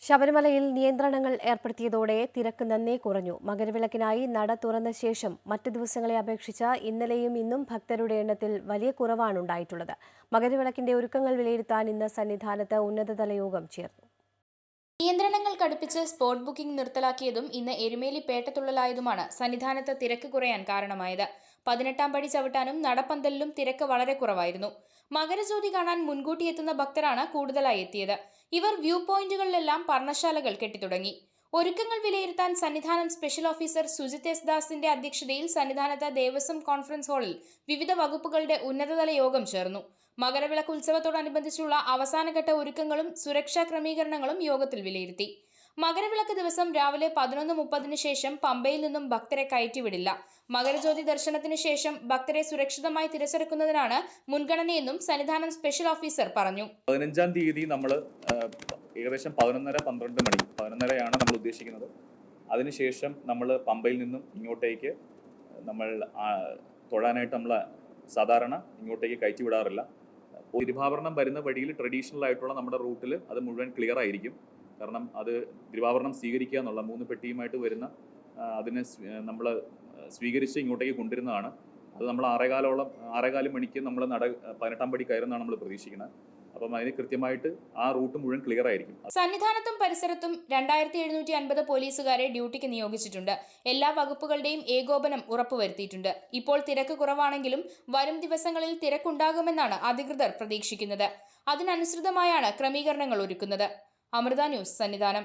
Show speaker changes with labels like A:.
A: ശബരിമലയിൽ നിയന്ത്രണങ്ങൾ ഏർപ്പെടുത്തിയതോടെ തിരക്ക് നന്നേ കുറഞ്ഞു. മകരവിളക്കിനായി നട തുറന്ന ശേഷം മറ്റു ദിവസങ്ങളെ അപേക്ഷിച്ച് ഇന്നലെയും ഇന്നും ഭക്തരുടെ എണ്ണത്തിൽ വലിയ കുറവാണ് ഉണ്ടായിട്ടുള്ളത്. മകരവിളക്കിന്റെ ഒരുക്കങ്ങൾ വിലയിരുത്താൻ ഇന്ന് സന്നിധാനത്ത് ഉന്നതതല യോഗം ചേർന്നു.
B: നിയന്ത്രണങ്ങൾ കടുപ്പിച്ച് സ്പോട്ട് ബുക്കിംഗ് നിർത്തലാക്കിയതും ഇന്ന് എരുമേലി പേട്ടതുള്ളലായതുമാണ് സന്നിധാനത്ത് തിരക്ക് കുറയാൻ കാരണമായത്. 18-ാം പടി ചവിട്ടാനും നടപ്പന്തലിലും തിരക്ക് വളരെ കുറവായിരുന്നു. മകരജ്യോതി കാണാൻ മുൻകൂട്ടി എത്തുന്ന ഭക്തരാണ് കൂടുതലായി എത്തിയത്. ഇവർ വ്യൂ പോയിന്റുകളിലെല്ലാം പർണശാലകൾ കെട്ടിത്തുടങ്ങി. ഒരുക്കങ്ങൾ വിലയിരുത്താൻ Sannidhanam special officer Sujith S ദാസിന്റെ അധ്യക്ഷതയിൽ സന്നിധാനത്ത് ദേവസ്വം കോൺഫറൻസ് ഹാളിൽ വിവിധ വകുപ്പുകളുടെ ഉന്നതതല യോഗം ചേർന്നു. മകരവിളക്ക് ഉത്സവത്തോടനുബന്ധിച്ചുള്ള അവസാനഘട്ട ഒരുക്കങ്ങളും സുരക്ഷാ ക്രമീകരണങ്ങളും യോഗത്തിൽ വിലയിരുത്തി. മകരവിളക്ക് ദിവസം രാവിലെ 11:30 ശേഷം പമ്പയിൽ നിന്നും ഭക്തരെ കയറ്റിവിടില്ല. മകരജ്യോതി ദർശനത്തിന് ശേഷം ഭക്തരെ സുരക്ഷിതമായി തിരിച്ചിറക്കുന്നതിനാണ് മുൻഗണനയെന്നും സന്നിധാനം സ്പെഷ്യൽ ഓഫീസർ പറഞ്ഞു.
C: 15-ാം തീയതി നമ്മൾ ഏകദേശം 11:30-12 മണി 11:30 നമ്മൾ ഉദ്ദേശിക്കുന്നത്. അതിനുശേഷം നമ്മൾ പമ്പയിൽ നിന്നും ഇങ്ങോട്ടേക്ക് നമ്മൾ തൊഴാനായിട്ട് നമ്മൾ സാധാരണ ഇങ്ങോട്ടേക്ക് കയറ്റി വിടാറില്ല. തിരുവാഭരണം വരുന്ന വഴിയിൽ ട്രഡീഷണൽ ആയിട്ടുള്ള നമ്മുടെ റൂട്ടിൽ അത് മുഴുവൻ ക്ലിയർ ആയിരിക്കും. കാരണം അത് തിരുവാഭരണം സ്വീകരിക്കുക എന്നുള്ള 3 പെട്ടിയുമായിട്ട് വരുന്ന അതിനെ നമ്മൾ സ്വീകരിച്ച് ഇങ്ങോട്ടേക്ക് കൊണ്ടുവരുന്നതാണ്. അത് നമ്മൾ 6:15 മണിക്ക് നമ്മൾ 18-ാം പടി കയറുന്നതാണ് നമ്മൾ പ്രതീക്ഷിക്കുന്നത്. അപ്പം അതിന് കൃത്യമായിട്ട് ആ റൂട്ട് മുഴുവൻ ക്ലിയർ ആയിരിക്കും.
B: സന്നിധാനത്തും പരിസരത്തും 2750 പോലീസുകാരെ ഡ്യൂട്ടിക്ക് നിയോഗിച്ചിട്ടുണ്ട്. എല്ലാ വകുപ്പുകളുടെയും ഏകോപനം ഉറപ്പുവരുത്തിയിട്ടുണ്ട്. ഇപ്പോൾ തിരക്ക് കുറവാണെങ്കിലും വരും ദിവസങ്ങളിൽ തിരക്കുണ്ടാകുമെന്നാണ് അധികൃതർ പ്രതീക്ഷിക്കുന്നത്. അതിനനുസൃതമായാണ് ക്രമീകരണങ്ങൾ ഒരുക്കുന്നത്. അമൃത ന്യൂസ്, സന്നിധാനം.